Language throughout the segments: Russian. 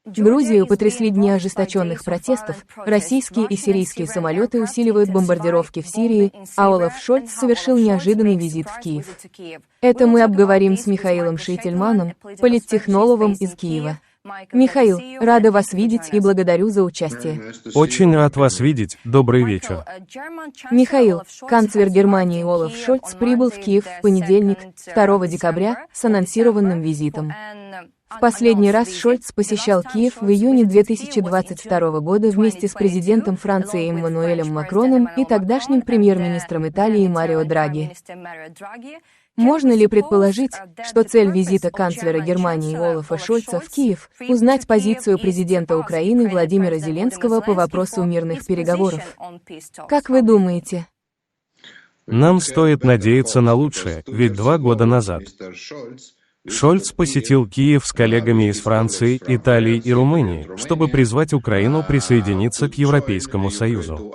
Грузию потрясли дни ожесточенных протестов, российские и сирийские самолеты усиливают бомбардировки в Сирии, а Олаф Шольц совершил неожиданный визит в Киев. Это мы обговорим с Михаилом Шейтельманом, политтехнологом из Киева. Михаил, рада вас видеть и благодарю за участие. Очень рад вас видеть, добрый вечер. Михаил, канцлер Германии Олаф Шольц прибыл в Киев в понедельник, 2 декабря, с анонсированным визитом. В последний раз Шольц посещал Киев в июне 2022 года вместе с президентом Франции Эммануэлем Макроном и тогдашним премьер-министром Италии Марио Драги. Можно ли предположить, что цель визита канцлера Германии Олафа Шольца в Киев – узнать позицию президента Украины Владимира Зеленского по вопросу мирных переговоров? Как вы думаете? Нам стоит надеяться на лучшее, ведь 2 года назад Шольц посетил Киев с коллегами из Франции, Италии и Румынии, чтобы призвать Украину присоединиться к Европейскому Союзу.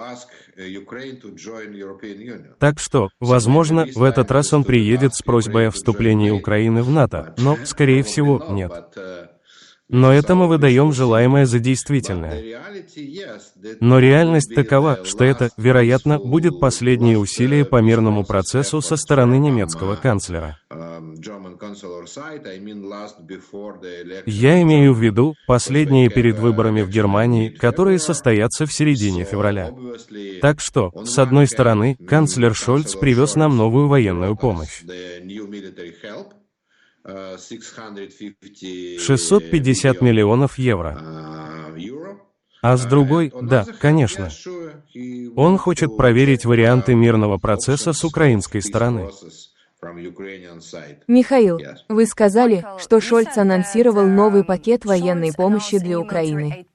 Так что, возможно, в этот раз он приедет с просьбой о вступлении Украины в НАТО, но, скорее всего, нет. Но это мы выдаем желаемое за действительное. Но реальность такова, что это, вероятно, будет последнее усилие по мирному процессу со стороны немецкого канцлера. Я имею в виду последние перед выборами в Германии, которые состоятся в середине февраля. Так что, с одной стороны, канцлер Шольц привез нам новую военную помощь. 650 миллионов евро. А с другой, да, конечно. Он хочет проверить варианты мирного процесса с украинской стороны. Михаил, вы сказали, что Шольц анонсировал новый пакет военной помощи для Украины.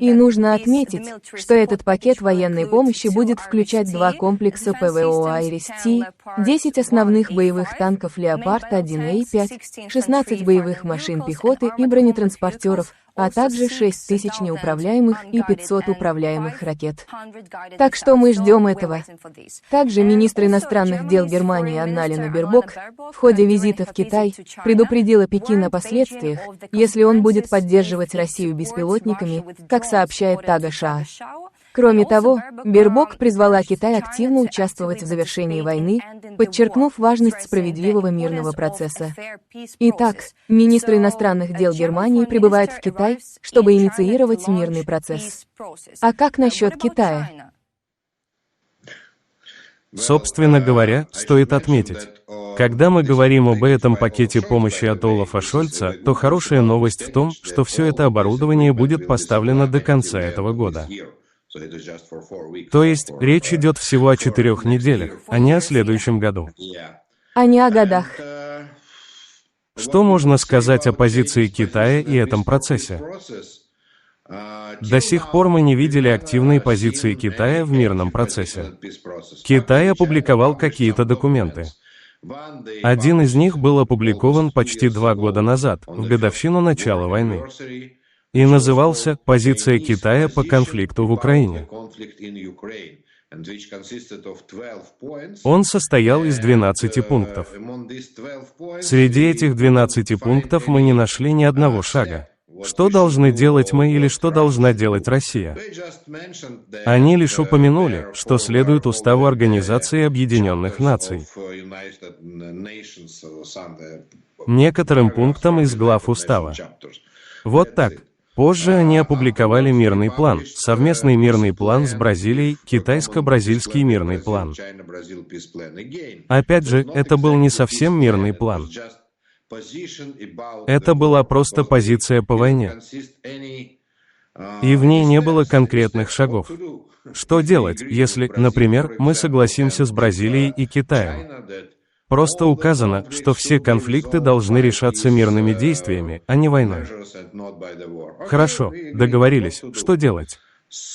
И нужно отметить, что этот пакет военной помощи будет включать 2 комплекса ПВО «Айрис-Ти», 10 основных боевых танков «Леопард-1А5», 16 боевых машин пехоты и бронетранспортеров, а также 6000 неуправляемых и 500 управляемых ракет. Так что мы ждем этого. Также министр иностранных дел Германии Анна-Лена Бербок в ходе визита в Китай предупредила Пекин о последствиях, если он будет поддерживать Россию беспилотниками, как сообщает Тага Шаа. Кроме того, Бербок призвала Китай активно участвовать в завершении войны, подчеркнув важность справедливого мирного процесса. Итак, министр иностранных дел Германии прибывает в Китай, чтобы инициировать мирный процесс. А как насчет Китая? Собственно говоря, стоит отметить, когда мы говорим об этом пакете помощи от Олафа Шольца, то хорошая новость в том, что все это оборудование будет поставлено до конца этого года. То есть, речь идет всего о 4 неделях, а не о следующем году. А не о годах. Что можно сказать о позиции Китая и этом процессе? До сих пор мы не видели активной позиции Китая в мирном процессе. Китай опубликовал какие-то документы. Один из них был опубликован почти 2 года назад, в годовщину начала войны, и назывался «Позиция Китая по конфликту в Украине». Он состоял из 12 пунктов. Среди этих 12 пунктов мы не нашли ни одного шага. Что должны делать мы или что должна делать Россия? Они лишь упомянули, что следует Уставу Организации Объединенных Наций, некоторым пунктам из глав Устава. Вот так. Позже они опубликовали мирный план, совместный мирный план с Бразилией, китайско-бразильский мирный план. Опять же, это был не совсем мирный план. Это была просто позиция по войне. И в ней не было конкретных шагов. Что делать, если, например, мы согласимся с Бразилией и Китаем? Просто указано, что все конфликты должны решаться мирными действиями, а не войной. Хорошо, договорились, что делать?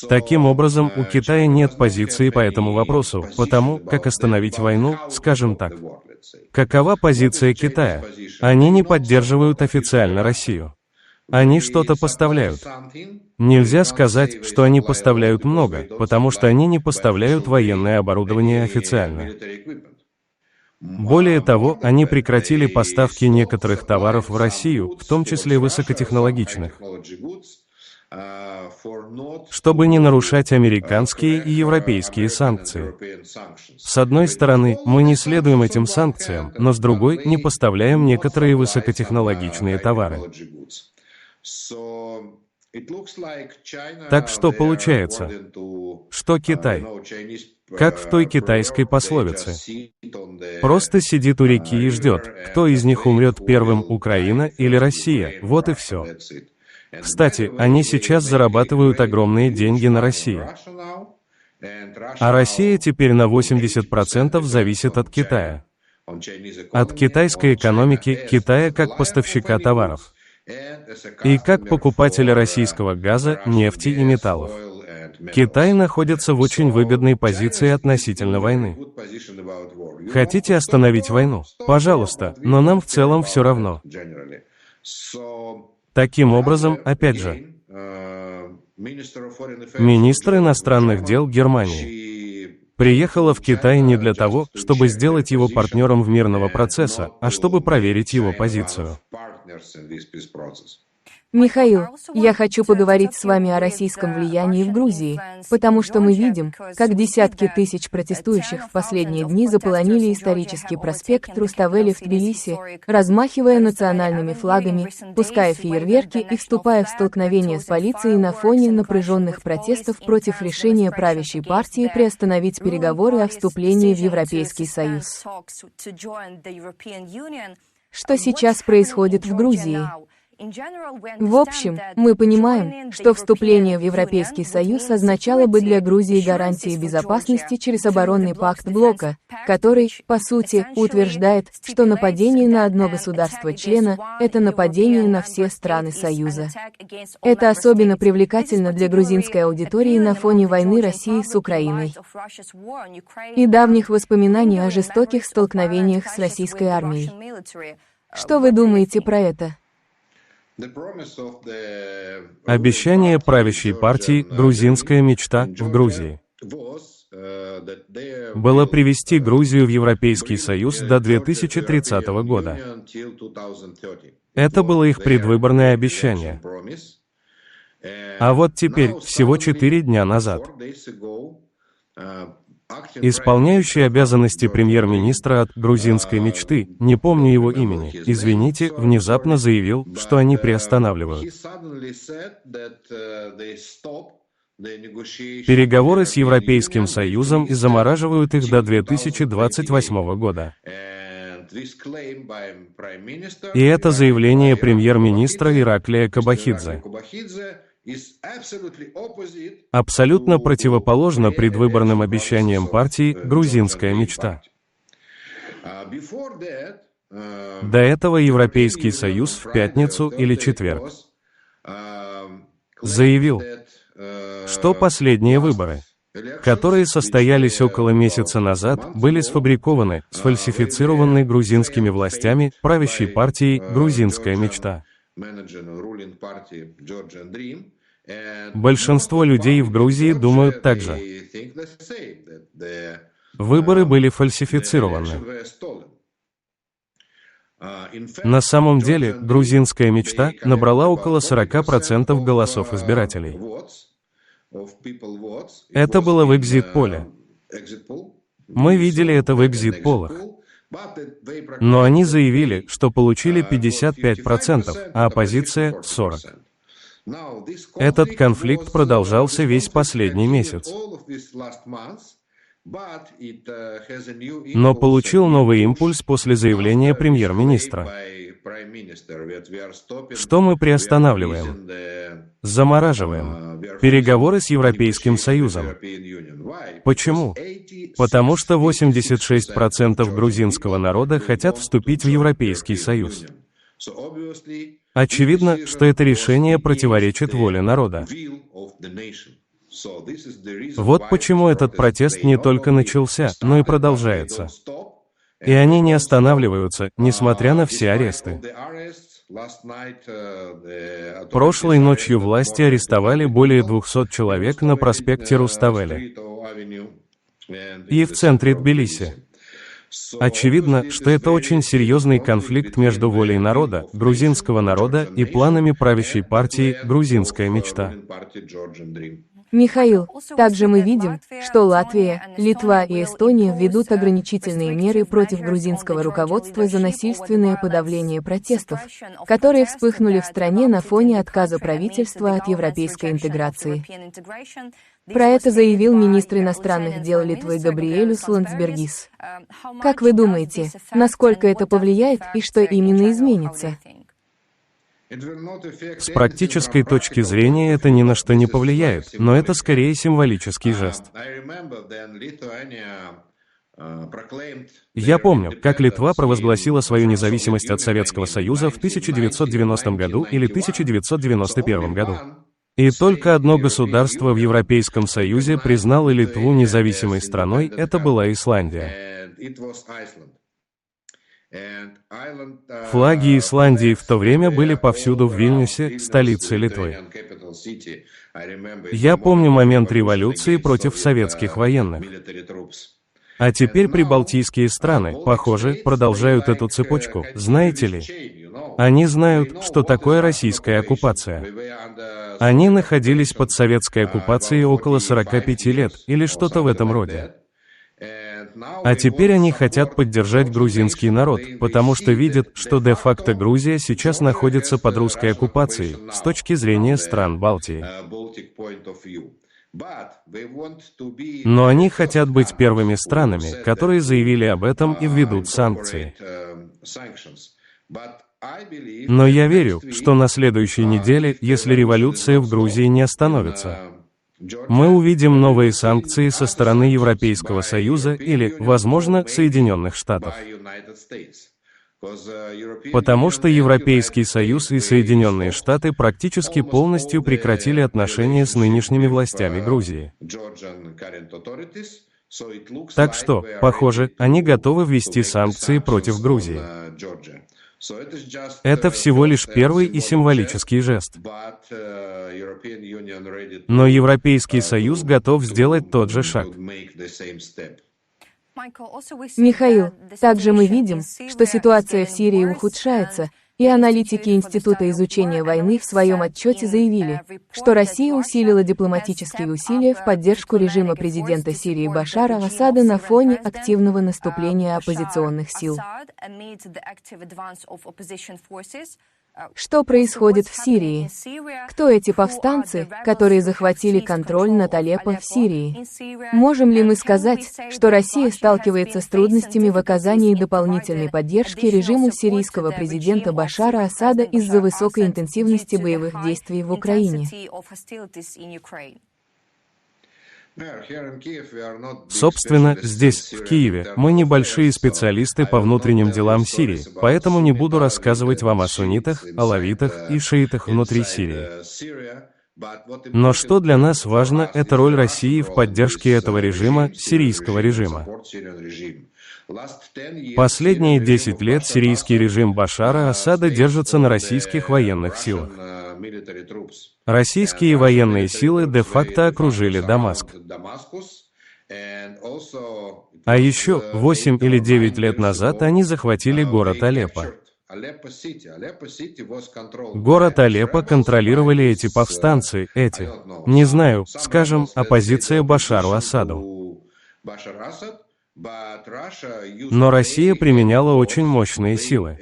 Таким образом, у Китая нет позиции по этому вопросу, потому как остановить войну, скажем так. Какова позиция Китая? Они не поддерживают официально Россию. Они что-то поставляют. Нельзя сказать, что они поставляют много, потому что они не поставляют военное оборудование официально. Более того, они прекратили поставки некоторых товаров в Россию, в том числе высокотехнологичных, чтобы не нарушать американские и европейские санкции. С одной стороны, мы не следуем этим санкциям, но с другой, не поставляем некоторые высокотехнологичные товары. Так что получается, что Китай, как в той китайской пословице, просто сидит у реки и ждет, кто из них умрет первым, Украина или Россия, вот и все. Кстати, они сейчас зарабатывают огромные деньги на России. А Россия теперь на 80% зависит от Китая. От китайской экономики, Китая как поставщика товаров. И как покупателя российского газа, нефти и металлов. Китай находится в очень выгодной позиции относительно войны. Хотите остановить войну? Пожалуйста, но нам в целом все равно. Таким образом, опять же, министр иностранных дел Германии приехала в Китай не для того, чтобы сделать его партнером в мирного процесса, а чтобы проверить его позицию. Михаил, я хочу поговорить с вами о российском влиянии в Грузии, потому что мы видим, как десятки тысяч протестующих в последние дни заполонили исторический проспект Руставели в Тбилиси, размахивая национальными флагами, пуская фейерверки и вступая в столкновения с полицией на фоне напряженных протестов против решения правящей партии приостановить переговоры о вступлении в Европейский Союз. Что сейчас происходит в Грузии? В общем, мы понимаем, что вступление в Европейский Союз означало бы для Грузии гарантии безопасности через оборонный пакт блока, который, по сути, утверждает, что нападение на одно государство-члена – это нападение на все страны Союза. Это особенно привлекательно для грузинской аудитории на фоне войны России с Украиной и давних воспоминаний о жестоких столкновениях с российской армией. Что вы думаете про это? Обещание правящей партии «Грузинская мечта» в Грузии было привести Грузию в Европейский Союз до 2030 года. Это было их предвыборное обещание. А вот теперь, всего 4 дня назад, исполняющий обязанности премьер-министра от «Грузинской мечты», не помню его имени, извините, внезапно заявил, что они приостанавливают переговоры с Европейским Союзом и замораживают их до 2028 года. И это заявление премьер-министра Ираклия Кобахидзе абсолютно противоположно предвыборным обещаниям партии «Грузинская мечта». До этого Европейский Союз в пятницу или четверг заявил, что последние выборы, которые состоялись около месяца назад, были сфабрикованы, сфальсифицированы грузинскими властями, правящей партией «Грузинская мечта». Большинство людей в Грузии думают так же. Выборы были фальсифицированы. На самом деле, «Грузинская мечта» набрала около 40% голосов избирателей. Это было в экзит-поле. Мы видели это в экзит-полах. Но они заявили, что получили 55%, а оппозиция – 40%. Этот конфликт продолжался весь последний месяц. Но получил новый импульс после заявления премьер-министра. Что мы приостанавливаем? Замораживаем переговоры с Европейским Союзом. Почему? Потому что 86% грузинского народа хотят вступить в Европейский Союз. Очевидно, что это решение противоречит воле народа. Вот почему этот протест не только начался, но и продолжается. И они не останавливаются, несмотря на все аресты. Прошлой ночью власти арестовали более 200 человек на проспекте Руставели и в центре Тбилиси. Очевидно, что это очень серьезный конфликт между волей народа, грузинского народа, и планами правящей партии «Грузинская мечта». Михаил, также мы видим, что Латвия, Литва и Эстония введут ограничительные меры против грузинского руководства за насильственное подавление протестов, которые вспыхнули в стране на фоне отказа правительства от европейской интеграции. Про это заявил министр иностранных дел Литвы Габриэлюс Ландсбергис. Как вы думаете, насколько это повлияет и что именно изменится? С практической точки зрения это ни на что не повлияет, но это скорее символический жест. Я помню, как Литва провозгласила свою независимость от Советского Союза в 1990 году или 1991 году. И только одно государство в Европейском Союзе признало Литву независимой страной, это была Исландия. Флаги Исландии в то время были повсюду в Вильнюсе, столице Литвы. Я помню момент революции против советских военных. А теперь прибалтийские страны, похоже, продолжают эту цепочку, знаете ли? Они знают, что такое российская оккупация. Они находились под советской оккупацией около 45 лет, или что-то в этом роде. А теперь они хотят поддержать грузинский народ, потому что видят, что де-факто Грузия сейчас находится под русской оккупацией, с точки зрения стран Балтии. Но они хотят быть первыми странами, которые заявили об этом и введут санкции. Но я верю, что на следующей неделе, если революция в Грузии не остановится, мы увидим новые санкции со стороны Европейского Союза или, возможно, Соединенных Штатов. Потому что Европейский Союз и Соединенные Штаты практически полностью прекратили отношения с нынешними властями Грузии. Так что, похоже, они готовы ввести санкции против Грузии. Это всего лишь первый и символический жест. Но Европейский Союз готов сделать тот же шаг. Михаил, также мы видим, что ситуация в Сирии ухудшается, и аналитики Института изучения войны в своем отчете заявили, что Россия усилила дипломатические усилия в поддержку режима президента Сирии Башара Асада на фоне активного наступления оппозиционных сил. Что происходит в Сирии? Кто эти повстанцы, которые захватили контроль над Алеппо в Сирии? Можем ли мы сказать, что Россия сталкивается с трудностями в оказании дополнительной поддержки режиму сирийского президента Башара Асада из-за высокой интенсивности боевых действий в Украине? Собственно, здесь, в Киеве, мы небольшие специалисты по внутренним делам Сирии, поэтому не буду рассказывать вам о суннитах, алавитах и шиитах внутри Сирии. Но что для нас важно, это роль России в поддержке этого режима, сирийского режима. Последние 10 лет сирийский режим Башара Асада держится на российских военных силах. Российские военные силы де-факто окружили Дамаск. А еще 8 или 9 лет назад они захватили город Алеппо. Город Алеппо контролировали эти повстанцы, не знаю, скажем, оппозиция Башару Асаду. Но Россия применяла очень мощные силы.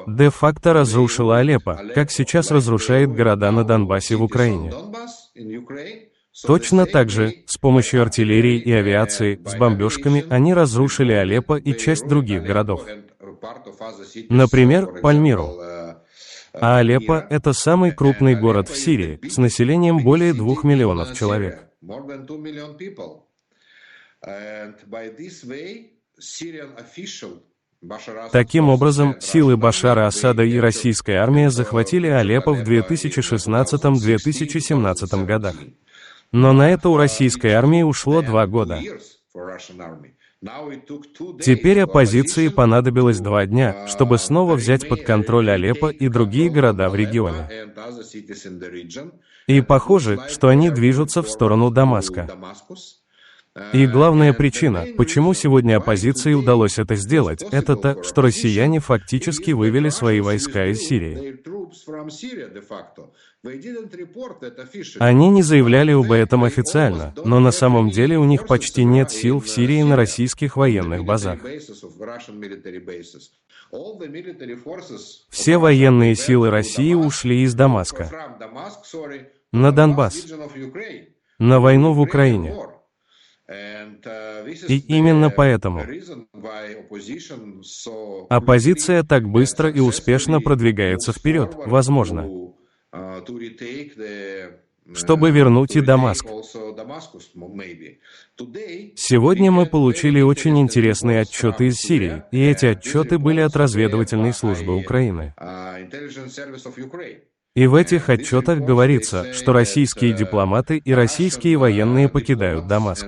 Де-факто разрушила Алеппо, как сейчас разрушает города на Донбассе в Украине. Точно так же, с помощью артиллерии и авиации, с бомбежками они разрушили Алеппо и часть других городов. Например, Пальмиру. А Алеппо – это самый крупный город в Сирии, с населением более 2 миллионов человек. Таким образом, силы Башара Асада и российская армия захватили Алеппо в 2016-2017 годах. Но на это у российской армии ушло 2 года. Теперь оппозиции понадобилось 2 дня, чтобы снова взять под контроль Алеппо и другие города в регионе. И похоже, что они движутся в сторону Дамаска. И главная причина, почему сегодня оппозиции удалось это сделать, это то, что россияне фактически вывели свои войска из Сирии. Они не заявляли об этом официально, но на самом деле у них почти нет сил в Сирии на российских военных базах. Все военные силы России ушли из Дамаска на Донбасс, на войну в Украине. И именно поэтому оппозиция так быстро и успешно продвигается вперед, возможно, чтобы вернуть и Дамаск. Сегодня мы получили очень интересные отчеты из Сирии, и эти отчеты были от разведывательной службы Украины. И в этих отчетах говорится, что российские дипломаты и российские военные покидают Дамаск.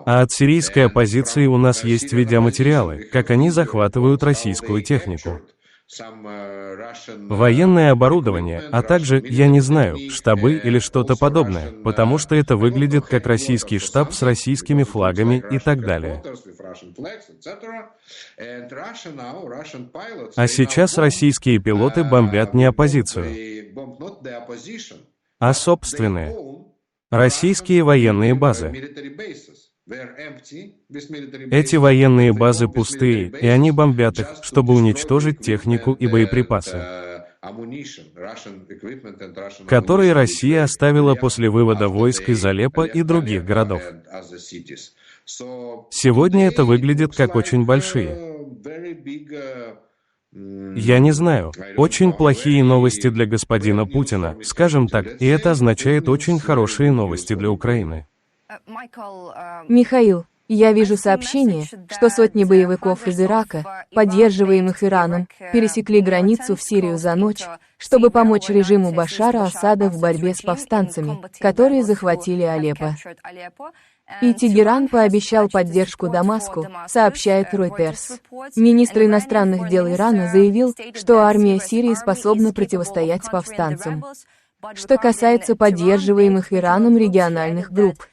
А от сирийской оппозиции у нас есть видеоматериалы, как они захватывают российскую технику, военное оборудование, а также, я не знаю, штабы или что-то подобное, потому что это выглядит как российский штаб с российскими флагами и так далее. А сейчас российские пилоты бомбят не оппозицию, а собственные российские военные базы. Эти военные базы пустые, и они бомбят их, чтобы уничтожить технику и боеприпасы, которые Россия оставила после вывода войск из Алеппо и других городов. Сегодня это выглядит как очень большие, я не знаю, очень плохие новости для господина Путина, скажем так, и это означает очень хорошие новости для Украины. Михаил, я вижу сообщение, что сотни боевиков из Ирака, поддерживаемых Ираном, пересекли границу в Сирию за ночь, чтобы помочь режиму Башара Асада в борьбе с повстанцами, которые захватили Алеппо. И Тегеран пообещал поддержку Дамаску, сообщает Reuters. Министр иностранных дел Ирана заявил, что армия Сирии способна противостоять повстанцам. Что касается поддерживаемых Ираном региональных групп,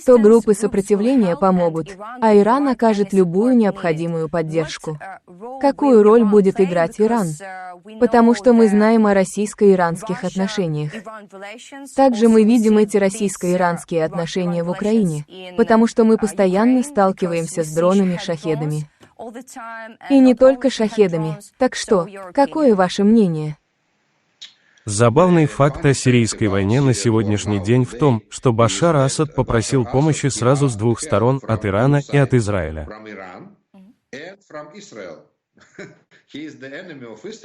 то группы сопротивления помогут, а Иран окажет любую необходимую поддержку. Какую роль будет играть Иран? Потому что мы знаем о российско-иранских отношениях. Также мы видим эти российско-иранские отношения в Украине, потому что мы постоянно сталкиваемся с дронами-шахедами. И не только шахедами. Так что, какое ваше мнение? Забавный факт о сирийской войне на сегодняшний день в том, что Башар Асад попросил помощи сразу с двух сторон, от Ирана и от Израиля.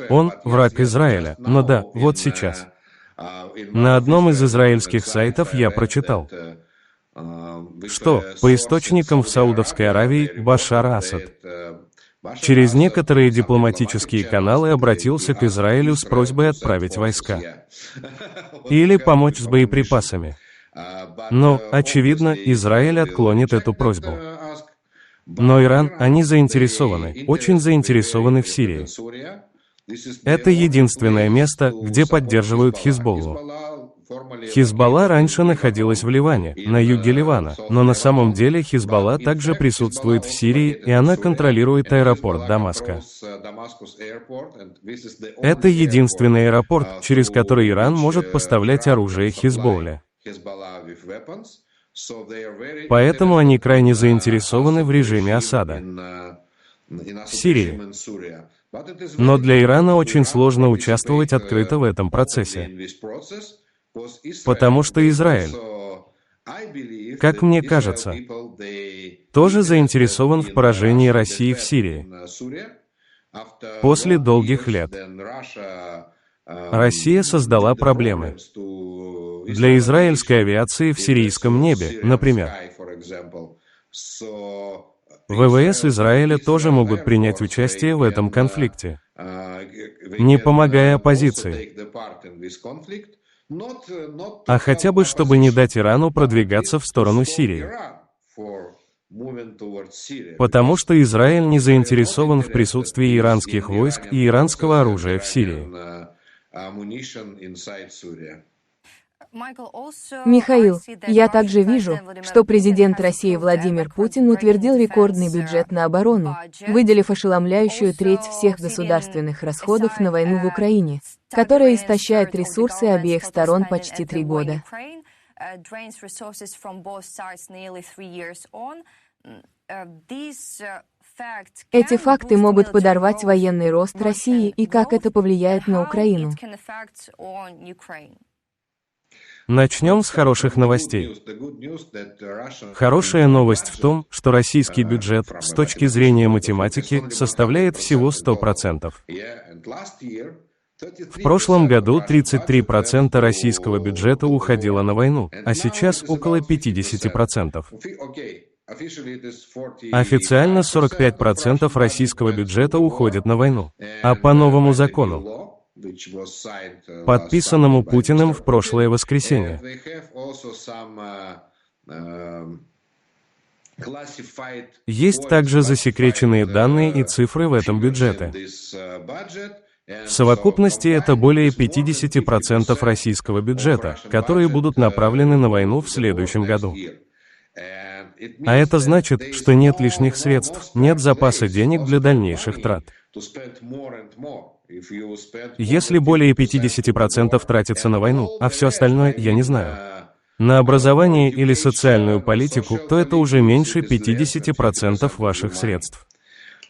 Он враг Израиля, но да, вот сейчас. На одном из израильских сайтов я прочитал, что, по источникам в Саудовской Аравии, Башар Асад через некоторые дипломатические каналы обратился к Израилю с просьбой отправить войска или помочь с боеприпасами. Но, очевидно, Израиль отклонит эту просьбу. Но Иран, они заинтересованы, очень заинтересованы в Сирии. Это единственное место, где поддерживают Хизболлу. Хизбалла раньше находилась в Ливане, на юге Ливана, но на самом деле Хизбалла также присутствует в Сирии, и она контролирует аэропорт Дамаска. Это единственный аэропорт, через который Иран может поставлять оружие Хизболле. Поэтому они крайне заинтересованы в режиме Асада в Сирии. Но для Ирана очень сложно участвовать открыто в этом процессе. Потому что Израиль, как мне кажется, тоже заинтересован в поражении России в Сирии. После долгих лет Россия создала проблемы для израильской авиации в сирийском небе, например. ВВС Израиля тоже могут принять участие в этом конфликте, не помогая оппозиции, а хотя бы чтобы не дать Ирану продвигаться в сторону Сирии. Потому что Израиль не заинтересован в присутствии иранских войск и иранского оружия в Сирии. Михаил, я также вижу, что президент России Владимир Путин утвердил рекордный бюджет на оборону, выделив ошеломляющую треть всех государственных расходов на войну в Украине, которая истощает ресурсы обеих сторон почти 3 года. Эти факты могут подорвать военный рост России и как это повлияет на Украину. Начнем с хороших новостей. Хорошая новость в том, что российский бюджет, с точки зрения математики, составляет всего 100%. В прошлом году 33% российского бюджета уходило на войну, а сейчас около 50%. Официально 45% российского бюджета уходит на войну. А по новому закону, подписанному Путиным в прошлое воскресенье, есть также засекреченные данные и цифры в этом бюджете. В совокупности это более 50% российского бюджета, которые будут направлены на войну в следующем году. А это значит, что нет лишних средств, нет запаса денег для дальнейших трат. Если более 50% тратится на войну, а все остальное, я не знаю, на образование или социальную политику, то это уже меньше 50% ваших средств.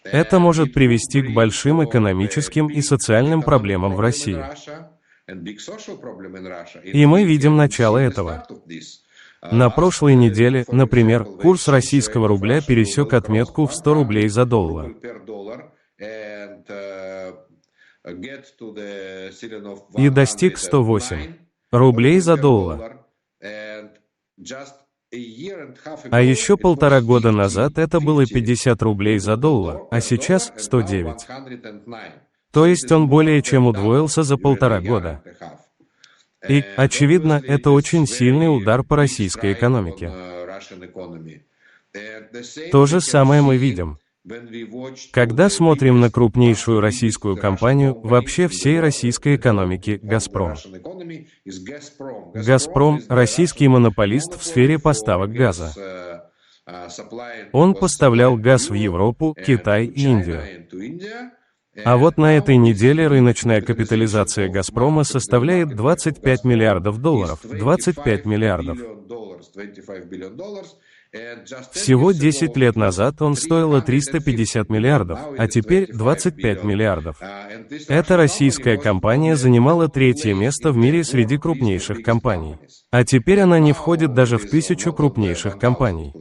Это может привести к большим экономическим и социальным проблемам в России. И мы видим начало этого. На прошлой неделе, например, курс российского рубля пересек отметку в 100 рублей за доллар. И достиг 108 рублей за доллар. А еще 1,5 года назад это было 50 рублей за доллар, а сейчас 109. То есть он более чем удвоился за 1,5 года. И, очевидно, это очень сильный удар по российской экономике. То же самое мы видим, когда смотрим на крупнейшую российскую компанию вообще всей российской экономики «Газпром». «Газпром» — российский монополист в сфере поставок газа. Он поставлял газ в Европу, Китай и Индию. А вот на этой неделе рыночная капитализация «Газпрома» составляет 25 миллиардов долларов. 25 миллиардов. Всего 10 лет назад он стоил 350 миллиардов, а теперь 25 миллиардов. Эта российская компания занимала 3-е место в мире среди крупнейших компаний. А теперь она не входит даже в 1000 крупнейших компаний.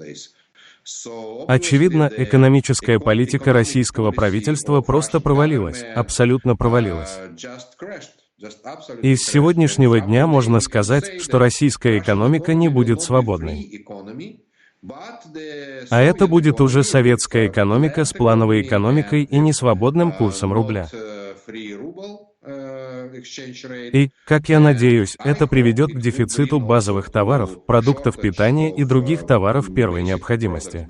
Очевидно, экономическая политика российского правительства просто провалилась, абсолютно провалилась. И с сегодняшнего дня можно сказать, что российская экономика не будет свободной. А это будет уже советская экономика с плановой экономикой и несвободным курсом рубля. И, как я надеюсь, это приведет к дефициту базовых товаров, продуктов питания и других товаров первой необходимости.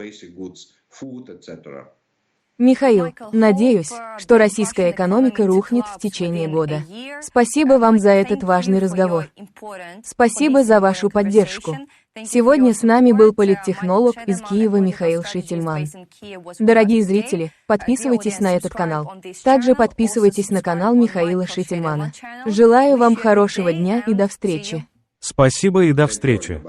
Михаил, надеюсь, что российская экономика рухнет в течение года. Спасибо вам за этот важный разговор. Спасибо за вашу поддержку. Сегодня с нами был политтехнолог из Киева Михаил Шительман. Дорогие зрители, подписывайтесь на этот канал. Также подписывайтесь на канал Михаила Шительмана. Желаю вам хорошего дня и до встречи. Спасибо и до встречи.